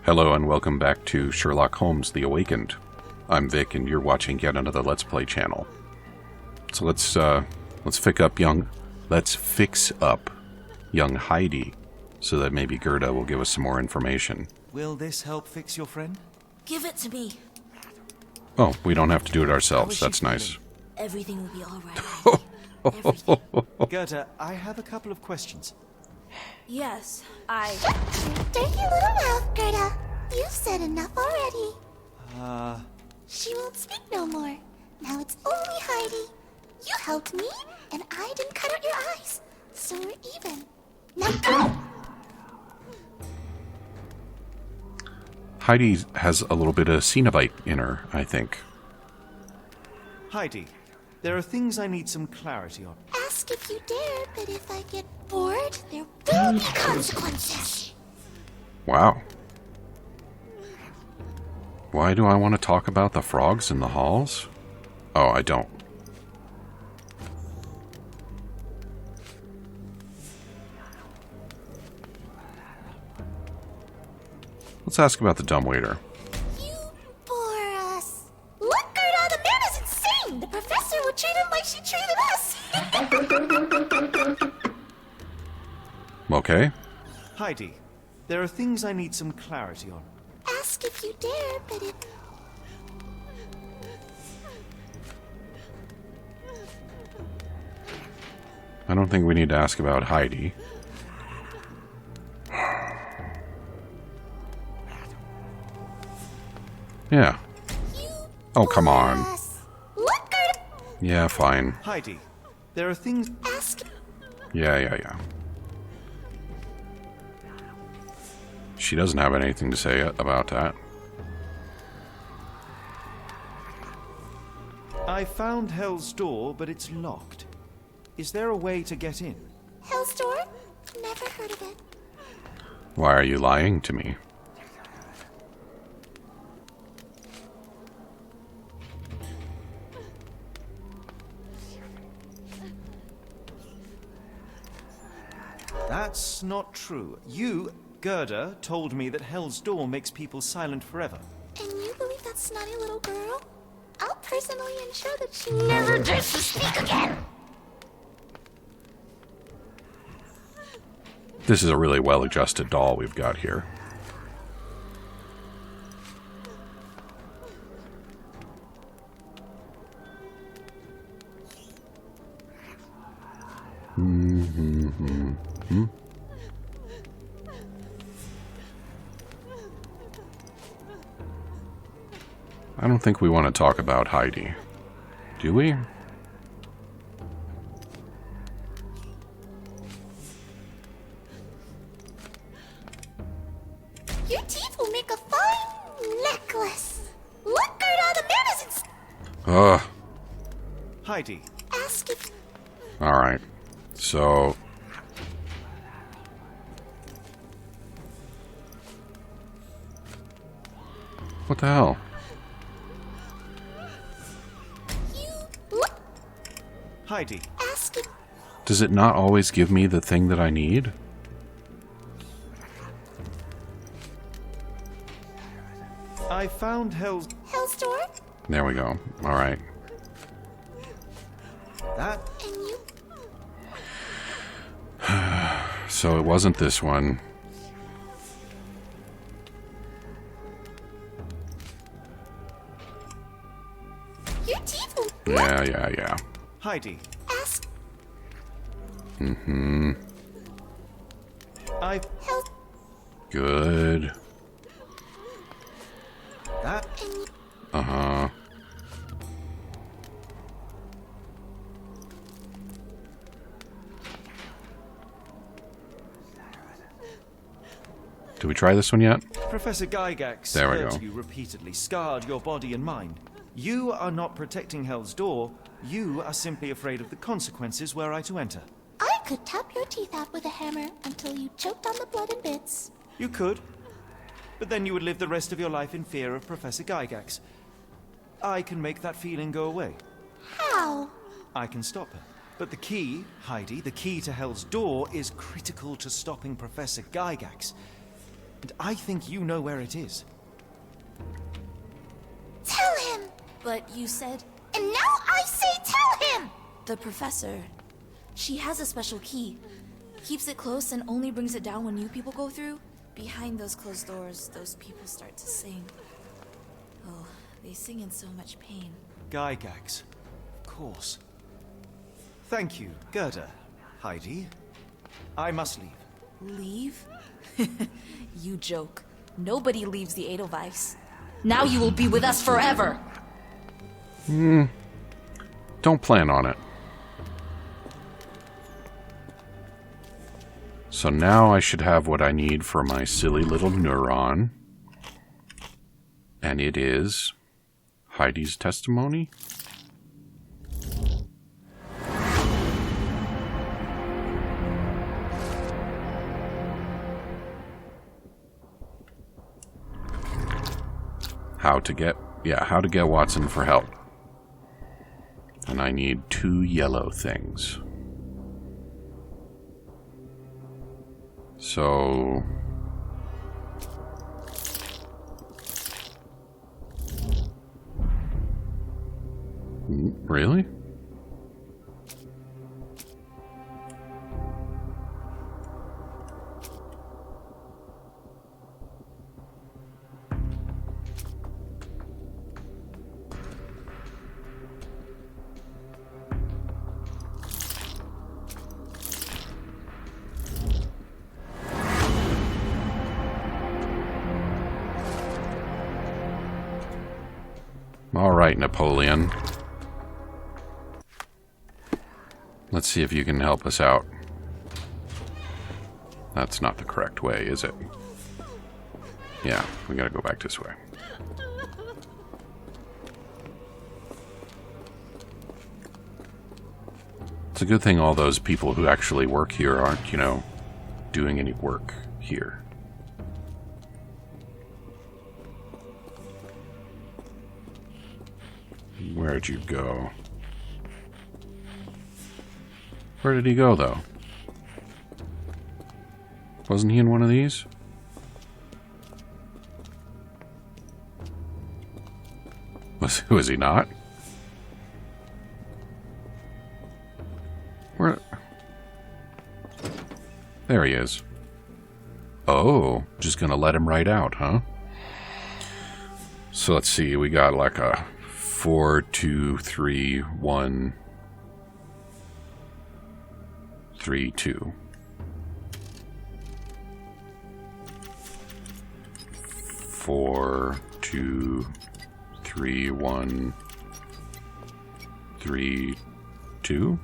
Hello and welcome back to Sherlock Holmes: The Awakened. I'm Vic and you're watching yet another Let's Play channel. So let's fix up young Heidi so that maybe Gerda will give us some more information. Will this help fix your friend? Give it to me. Oh, we don't have to do it ourselves. That's nice. Everything will be all right. Everything. Gerda, I have a couple of questions. Yes, Dirty little mouth, Gerda. You've said enough already. She won't speak no more. Now it's only Heidi. You helped me, and I didn't cut out your eyes. So we're even. Now go! Heidi has a little bit of Cenobite in her, I think. Heidi, there are things I need some clarity on. Ask if you dare, but if I get bored, there will be consequences. Wow. Why do I want to talk about the frogs in the halls? Oh, I don't. Let's ask about the dumbwaiter. You bore us. Look, Gerda, the man is insane. The professor would treat him like she treated us. Okay. Heidi, there are things I need some clarity on. Ask if you dare, but if... I don't think we need to ask about Heidi. Yeah. Oh, come on. Look, Gerda. Yeah, fine. Heidi, there are things... Ask... Yeah. She doesn't have anything to say about that. I found Hell's Door, but it's locked. Is there a way to get in? Hell's Door? Never heard of it. Why are you lying to me? That's not true. You, Gerda, told me that Hell's Door makes people silent forever. And you believe that snotty little girl? I'll personally ensure that she never dares to speak again. This is a really well-adjusted doll we've got here. I don't think we want to talk about Heidi. Do we? Your teeth will make a fine necklace. Look, Gerda, the man is Ugh. Heidi, Ask if... Alright. So... What the hell? Look, Heidi, ask if... Does it not always give me the thing that I need? I found Hell's Door? There we go. Alright. That... And you... So it wasn't this one. Your teeth will... Yeah. Heidi, Ask... I... Hell... Good. That... And you... Uh-huh. Did we try this one yet? Professor Gygax There we hurt go. you repeatedly, scarred your body and mind. You are not protecting Hell's Door. You are simply afraid of the consequences were I to enter. I could tap your teeth out with a hammer until you choked on the blood and bits. You could, but then you would live the rest of your life in fear of Professor Gygax. I can make that feeling go away. How? I can stop her. But the key, Heidi, the key to Hell's Door is critical to stopping Professor Gygax. And I think you know where it is. Tell him! But you said And now I say tell him! the professor. She has a special key. Keeps it close and only brings it down when new people go through. Behind those closed doors, those people start to sing. Oh, they sing in so much pain. Gygax. Of course. Thank you, Gerda. Heidi. I must leave. Leave? You joke. Nobody leaves the Edelweiss. Now you will be with us forever! Don't plan on it. So now I should have what I need for my silly little neuron. And it is Heidi's testimony. How to get Watson for help. And I need 2 yellow things. So... Really? All right, Napoleon. Let's see if you can help us out. That's not the correct way, is it? Yeah, we gotta go back this way. It's a good thing all those people who actually work here aren't, you know, doing any work here. Where'd you go? Where did he go, though? Wasn't he in one of these? Was he not? Where? There he is. Oh, just gonna let him right out, huh? So let's see, we got like a 4, 2, 3, 1, 3, 2. 4, 2, 3, 1, 3, 2.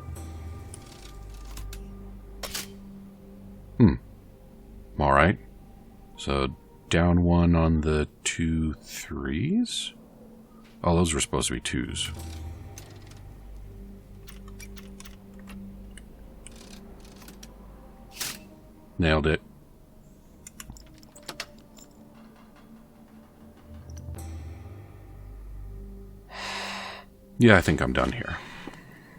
All right. So down 1 on the 2 3s. Oh, those were supposed to be 2s. Nailed it. Yeah, I think I'm done here.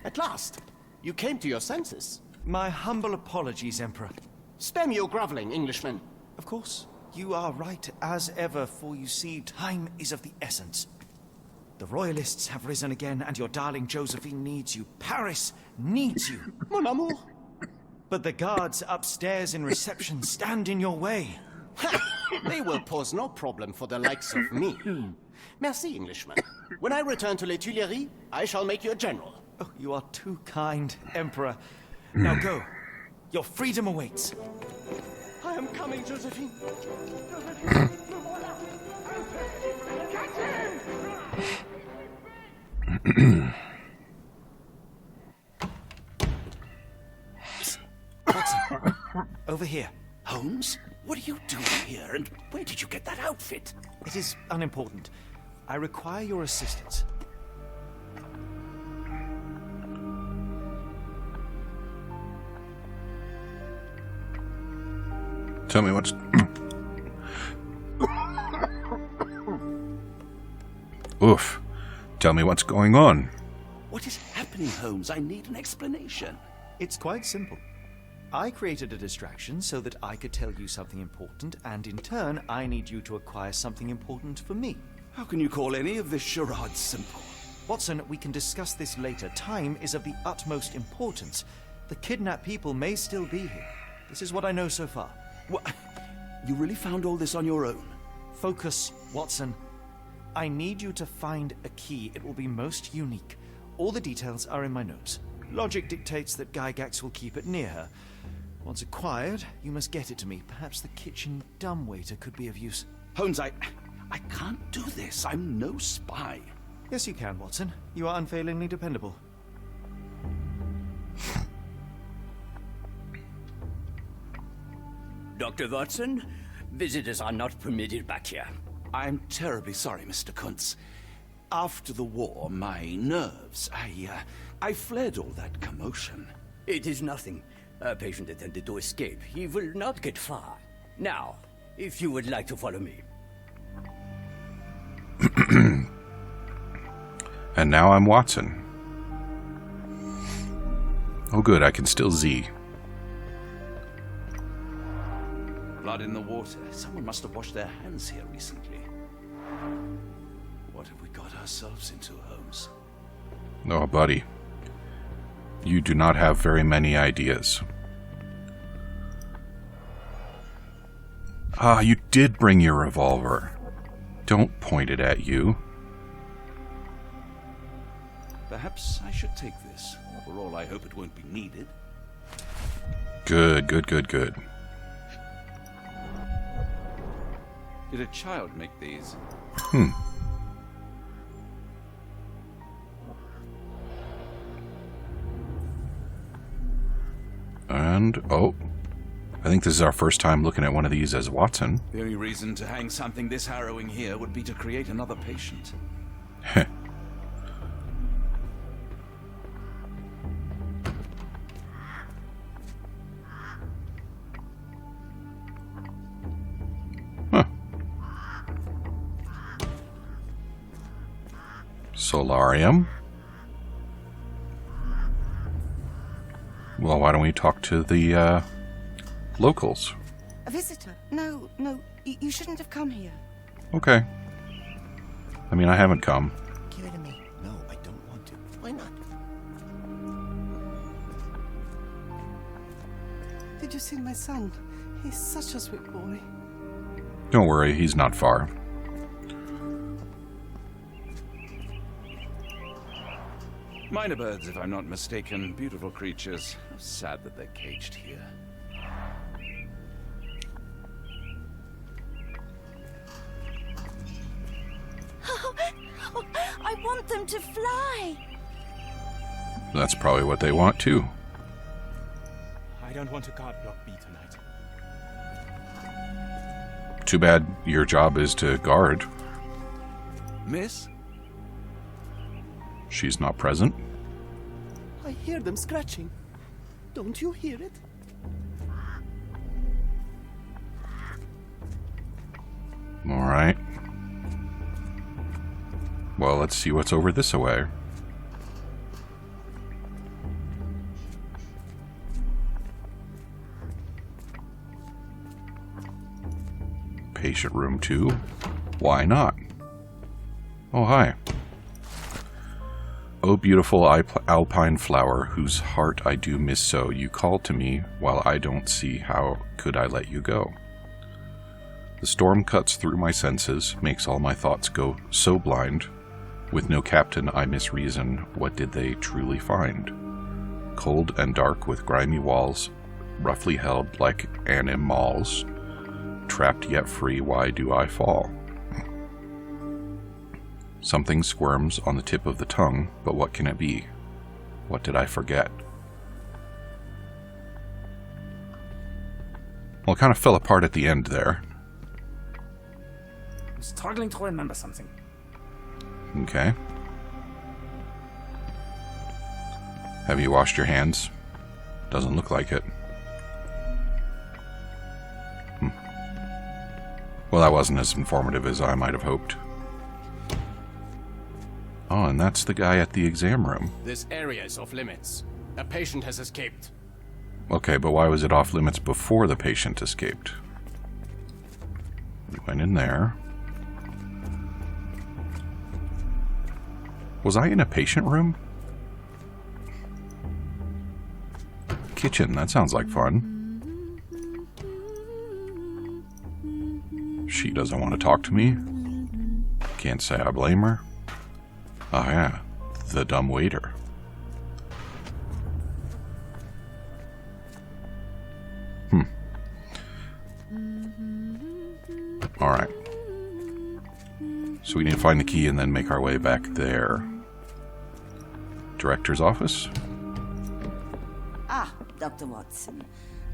At last, you came to your senses. My humble apologies, Emperor. Spare me your groveling, Englishman. Of course, you are right as ever, for you see, time is of the essence. The Royalists have risen again, and your darling Josephine needs you. Paris needs you. Mon amour. But the guards upstairs in reception stand in your way. They will pose no problem for the likes of me. Merci, Englishman. When I return to Les Tuileries, I shall make you a general. Oh, you are too kind, Emperor. Now go. Your freedom awaits. I am coming, Josephine. Watson, over here. Holmes, what are you doing here, and where did you get that outfit? It is unimportant. I require your assistance. Tell me what's... Oof. Tell me what's going on. What is happening, Holmes? I need an explanation. It's quite simple. I created a distraction so that I could tell you something important, and in turn, I need you to acquire something important for me. How can you call any of this charade simple? Watson, we can discuss this later. Time is of the utmost importance. The kidnapped people may still be here. This is what I know so far. What? You really found all this on your own? Focus, Watson. I need you to find a key. It will be most unique. All the details are in my notes. Logic dictates that Gygax will keep it near her. Once acquired, you must get it to me. Perhaps the kitchen dumbwaiter could be of use. Holmes, I can't do this. I'm no spy. Yes, you can, Watson. You are unfailingly dependable. Dr. Watson, visitors are not permitted back here. I'm terribly sorry, Mr. Kuntz. After the war, my nerves, I fled all that commotion. It is nothing. A patient attempted to escape. He will not get far. Now, if you would like to follow me. And now I'm Watson. Oh good, I can still Z. Blood in the water. Someone must have washed their hands here recently. What have we got ourselves into, Holmes? Oh, buddy. You do not have very many ideas. Ah, you did bring your revolver. Don't point it at you. Perhaps I should take this. For all I hope it won't be needed. Good, good, good, good. Did a child make these? And, oh, I think this is our first time looking at one of these as Watson. The only reason to hang something this harrowing here would be to create another patient. Heh. Huh. Solarium. Well, why don't we talk to the, locals? A visitor? No, you shouldn't have come here. Okay. I mean, I haven't come. Give it to me. No, I don't want to. Why not? Did you see my son? He's such a sweet boy. Don't worry, he's not far. Minor birds, if I'm not mistaken. Beautiful creatures. Sad that they're caged here. I want them to fly. That's probably what they want, too. I don't want to guard Block B tonight. Too bad your job is to guard. Miss? She's not present. I hear them scratching. Don't you hear it? Alright. Well, let's see what's over this way. Patient room 2. Why not? Oh, hi. Oh, beautiful alpine flower, whose heart I do miss so, you call to me while I don't see, how could I let you go? The storm cuts through my senses, makes all my thoughts go so blind. With no captain I misreason, what did they truly find? Cold and dark with grimy walls, roughly held like animals, trapped yet free, why do I fall? Something squirms on the tip of the tongue, but what can it be? What did I forget? Well, it kind of fell apart at the end there. I'm struggling to remember something. Okay. Have you washed your hands? Doesn't look like it. Well, that wasn't as informative as I might have hoped. Oh, and that's the guy at the exam room. This area is off limits. A patient has escaped. Okay, but why was it off limits before the patient escaped? We went in there. Was I in a patient room? Kitchen, that sounds like fun. She doesn't want to talk to me. Can't say I blame her. Oh yeah, the dumb waiter. Alright. So we need to find the key and then make our way back there. Director's office? Ah, Dr. Watson.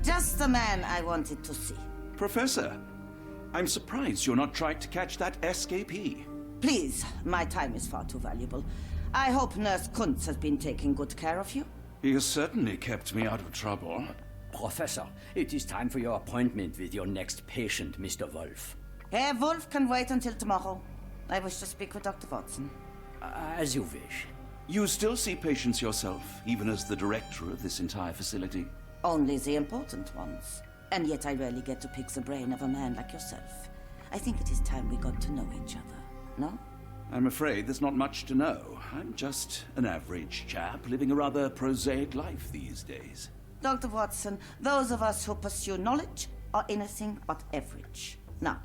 Just the man I wanted to see. Professor, I'm surprised you're not trying to catch that escapee. Please, my time is far too valuable. I hope Nurse Kuntz has been taking good care of you. He has certainly kept me out of trouble. Professor, it is time for your appointment with your next patient, Mr. Wolf. Herr Wolf can wait until tomorrow. I wish to speak with Dr. Watson. As you wish. You still see patients yourself, even as the director of this entire facility? Only the important ones. And yet I rarely get to pick the brain of a man like yourself. I think it is time we got to know each other, no? I'm afraid there's not much to know. I'm just an average chap living a rather prosaic life these days. Dr. Watson, those of us who pursue knowledge are anything but average. Now,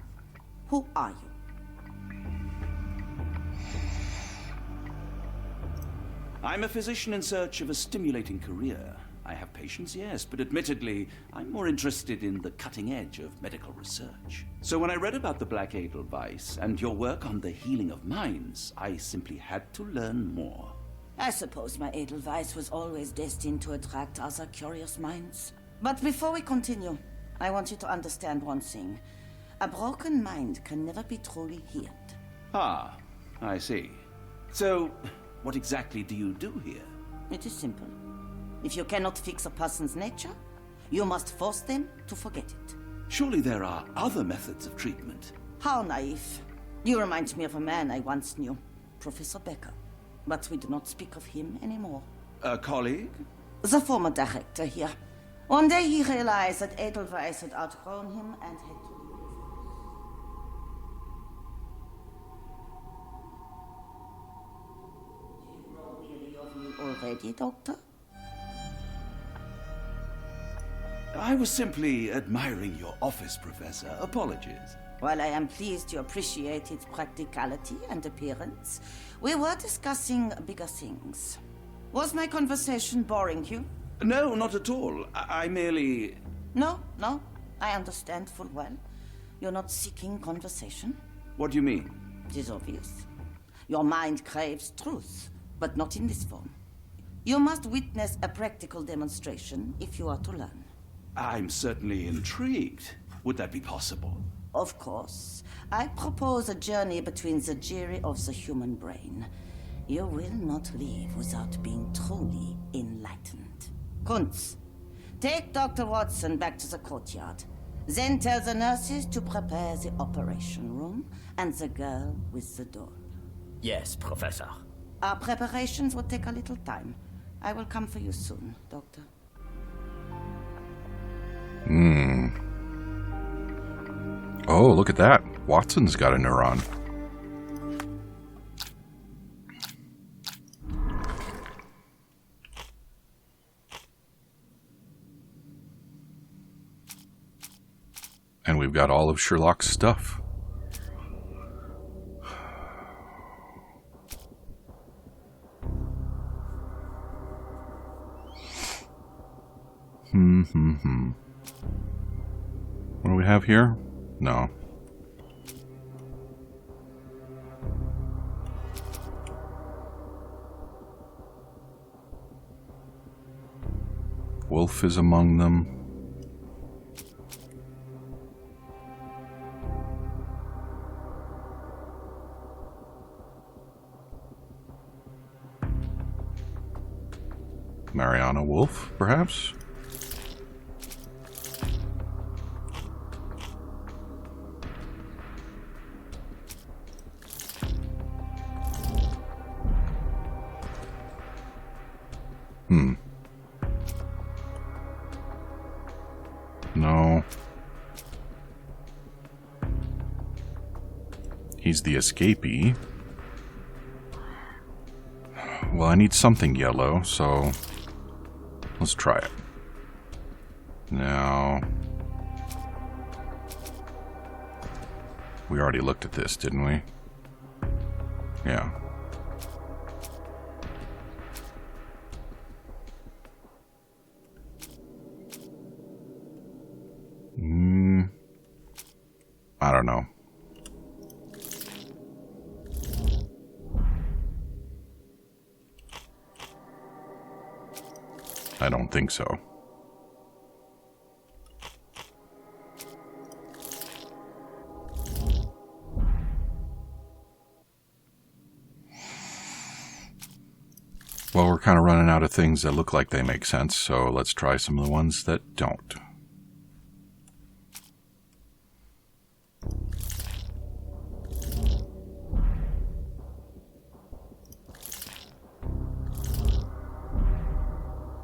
who are you? I'm a physician in search of a stimulating career. I have patients, yes, but admittedly, I'm more interested in the cutting edge of medical research. So when I read about the Black Edelweiss and your work on the healing of minds, I simply had to learn more. I suppose my Edelweiss was always destined to attract other curious minds. But before we continue, I want you to understand one thing. A broken mind can never be truly healed. Ah, I see. So, what exactly do you do here? It is simple. If you cannot fix a person's nature, you must force them to forget it. Surely there are other methods of treatment. How naive. You remind me of a man I once knew, Professor Becker. But we do not speak of him anymore. A colleague? The former director here. One day he realized that Edelweiss had outgrown him and had to leave. Do you grow weary of me already, Doctor? I was simply admiring your office, Professor. Apologies. While I am pleased you appreciate its practicality and appearance, we were discussing bigger things. Was my conversation boring you? No, not at all. I merely... No, I understand full well. You're not seeking conversation. What do you mean? It is obvious. Your mind craves truth, but not in this form. You must witness a practical demonstration if you are to learn. I'm certainly intrigued. Would that be possible? Of course. I propose a journey between the jury of the human brain. You will not leave without being truly enlightened. Kuntz, take Dr. Watson back to the courtyard. Then tell the nurses to prepare the operation room and the girl with the doll. Yes, Professor. Our preparations will take a little time. I will come for you soon, Doctor. Oh, look at that. Watson's got a neuron. And we've got all of Sherlock's stuff. What do we have here? No. Wolf is among them. Mariana Wolf, perhaps? He's the escapee. Well, I need something yellow, so let's try it. Now, we already looked at this, didn't we? Yeah. I don't know. I don't think so. Well, we're kind of running out of things that look like they make sense, so let's try some of the ones that don't.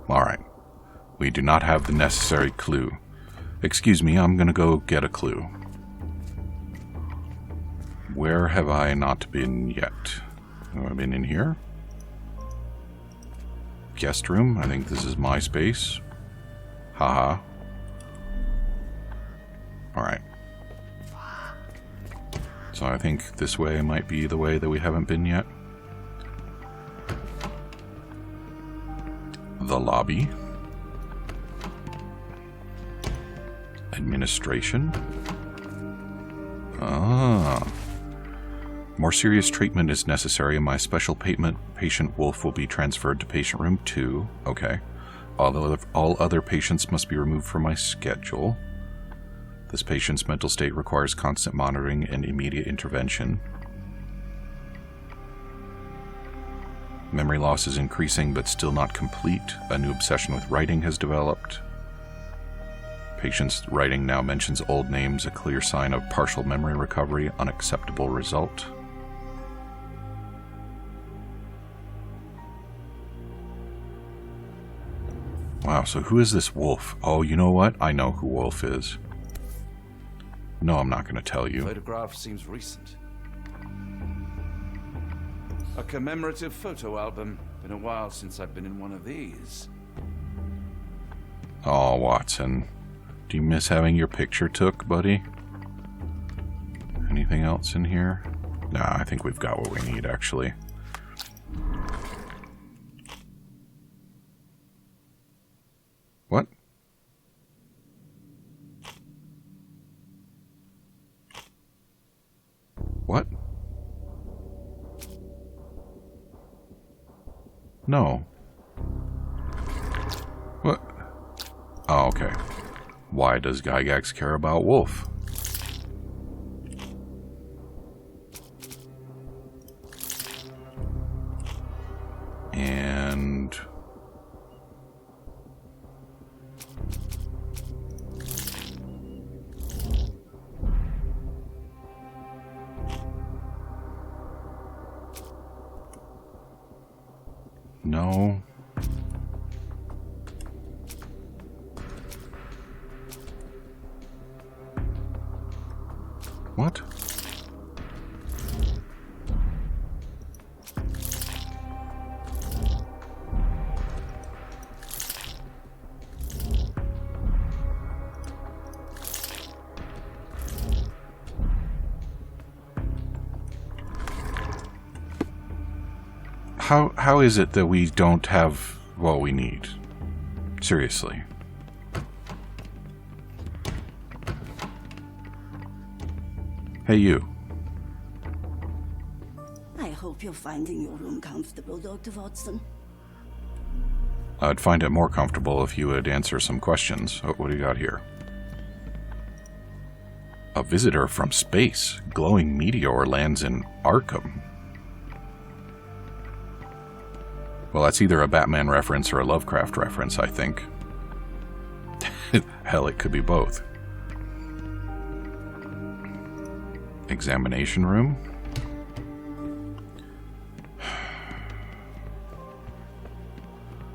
Alright. We do not have the necessary clue. Excuse me, I'm gonna go get a clue. Where have I not been yet? Have I been in here? Guest room? I think this is my space. Haha. Alright. So I think this way might be the way that we haven't been yet. The lobby. Administration. Ah. More serious treatment is necessary, and my special patient Wolf will be transferred to patient room 2. Okay. All other patients must be removed from my schedule. This patient's mental state requires constant monitoring and immediate intervention. Memory loss is increasing, but still not complete. A new obsession with writing has developed. Patient's writing now mentions old names, a clear sign of partial memory recovery, unacceptable result. Wow, so who is this Wolf? Oh, you know what? I know who Wolf is. No, I'm not going to tell you. The photograph seems recent. A commemorative photo album. Been a while since I've been in one of these. Oh, Watson. Do you miss having your picture took, buddy? Anything else in here? Nah, I think we've got what we need, actually. What? What? No. What? Oh, okay. Why does Gygax care about Wolf? And... no. What? How is it that we don't have what we need? Seriously. Hey, you. I hope you're finding your room comfortable, Dr. Watson. I'd find it more comfortable if you would answer some questions. Oh, what do you got here? A visitor from space. Glowing meteor lands in Arkham. Well, that's either a Batman reference or a Lovecraft reference, I think. Hell, it could be both. Examination room.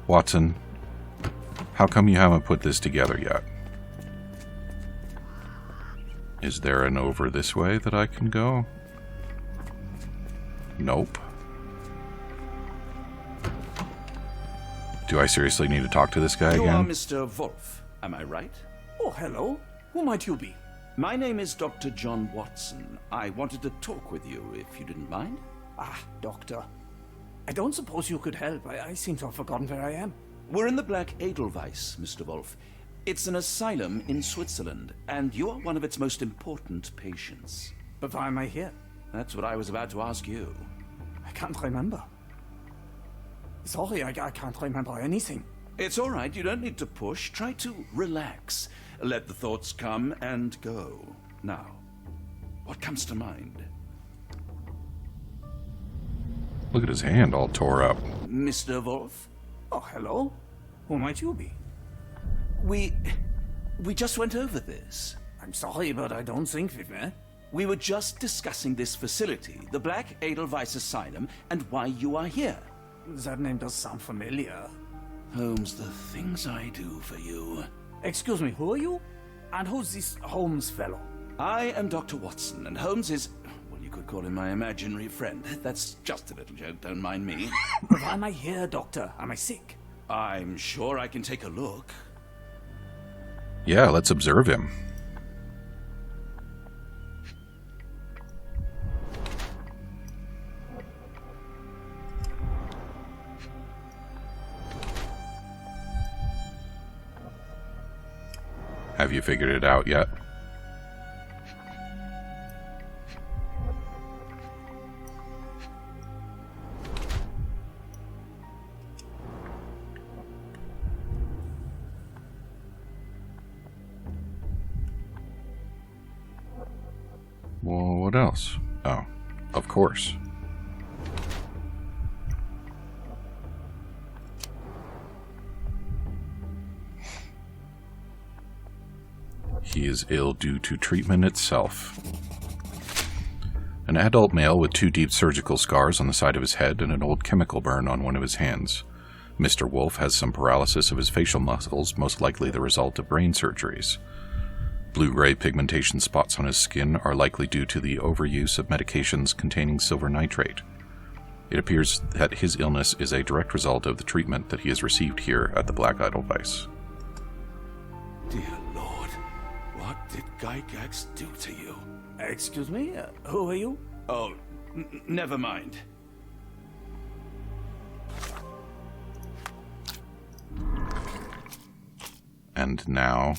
Watson, how come you haven't put this together yet? Is there an over this way that I can go? Nope. Do I seriously need to talk to this guy You are again? Mr. Wolf, am I right? Oh, hello. Who might you be? My name is Dr. John Watson. I wanted to talk with you, if you didn't mind. Ah, doctor. I don't suppose you could help. I seem to have forgotten where I am. We're in the Black Edelweiss, Mr. Wolf. It's an asylum in Switzerland, and you are one of its most important patients. But why am I here? That's what I was about to ask you. I can't remember. Sorry, I can't remember anything. It's all right, you don't need to push. Try to relax. Let the thoughts come and go. Now, what comes to mind? Look at his hand all tore up. Mr. Wolf? Oh, hello. Who might you be? We just went over this. I'm sorry, but I don't think we've met. We were just discussing this facility, the Black Edelweiss Asylum, and why you are here. That name does sound familiar. Holmes, the things I do for you. Excuse me, who are you? And who's this Holmes fellow? I am Dr. Watson, and Holmes is, well, you could call him my imaginary friend. That's just a little joke, don't mind me. But why am I here, doctor? Am I sick? I'm sure I can take a look. Yeah, let's observe him. Have you figured it out yet? Well, what else? Oh, of course. He is ill due to treatment itself. An adult male with 2 deep surgical scars on the side of his head and an old chemical burn on one of his hands. Mr. Wolf has some paralysis of his facial muscles, most likely the result of brain surgeries. Blue-gray pigmentation spots on his skin are likely due to the overuse of medications containing silver nitrate. It appears that his illness is a direct result of the treatment that he has received here at the Black Edelweiss. Dear Lord, what did Gygax do to you? Excuse me? Who are you? Oh, never mind. And now...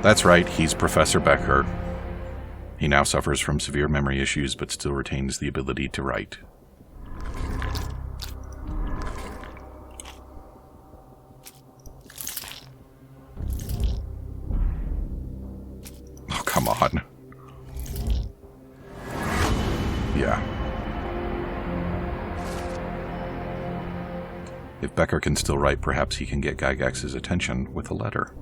That's right, he's Professor Becker. He now suffers from severe memory issues, but still retains the ability to write. Oh, come on. Yeah. If Becker can still write, perhaps he can get Gygax's attention with a letter.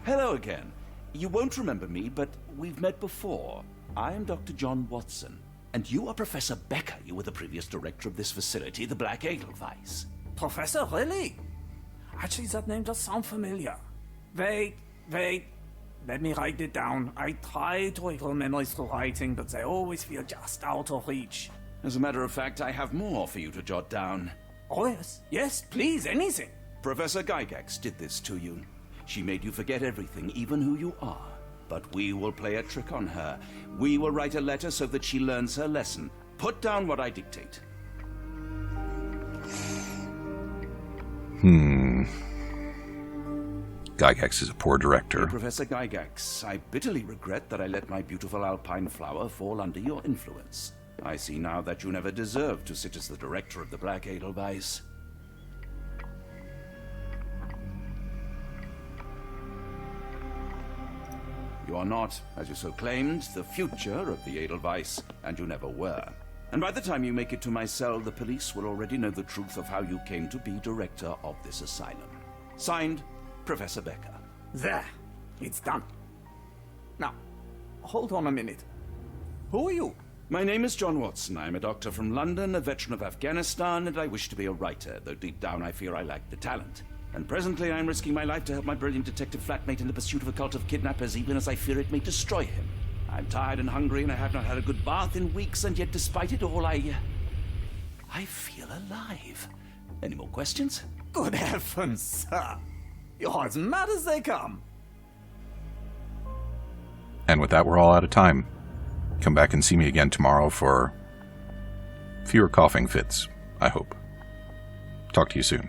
Hello again. You won't remember me, but we've met before. I am Dr. John Watson, and you are Professor Becker. You were the previous director of this facility, the Black Edelweiss. Professor, really? Actually, that name does sound familiar. Wait. Let me write it down. I try to recall memories through writing, but they always feel just out of reach. As a matter of fact, I have more for you to jot down. Oh, yes. Yes, please, anything. Professor Gygax did this to you. She made you forget everything, even who you are. But we will play a trick on her. We will write a letter so that she learns her lesson. Put down what I dictate. Gygax is a poor director. Dear Professor Gygax, I bitterly regret that I let my beautiful alpine flower fall under your influence. I see now that you never deserved to sit as the director of the Black Edelweiss. You are not, as you so claimed, the future of the Edelweiss, and you never were. And by the time you make it to my cell, the police will already know the truth of how you came to be director of this asylum. Signed, Professor Becker. There. It's done. Now, hold on a minute. Who are you? My name is John Watson. I am a doctor from London, a veteran of Afghanistan, and I wish to be a writer, though deep down I fear I lack the talent. And presently I'm risking my life to help my brilliant detective flatmate in the pursuit of a cult of kidnappers, even as I fear it may destroy him. I'm tired and hungry, and I have not had a good bath in weeks, and yet despite it all, I feel alive. Any more questions? Good heavens, sir. You're as mad as they come. And with that, we're all out of time. Come back and see me again tomorrow for fewer coughing fits, I hope. Talk to you soon.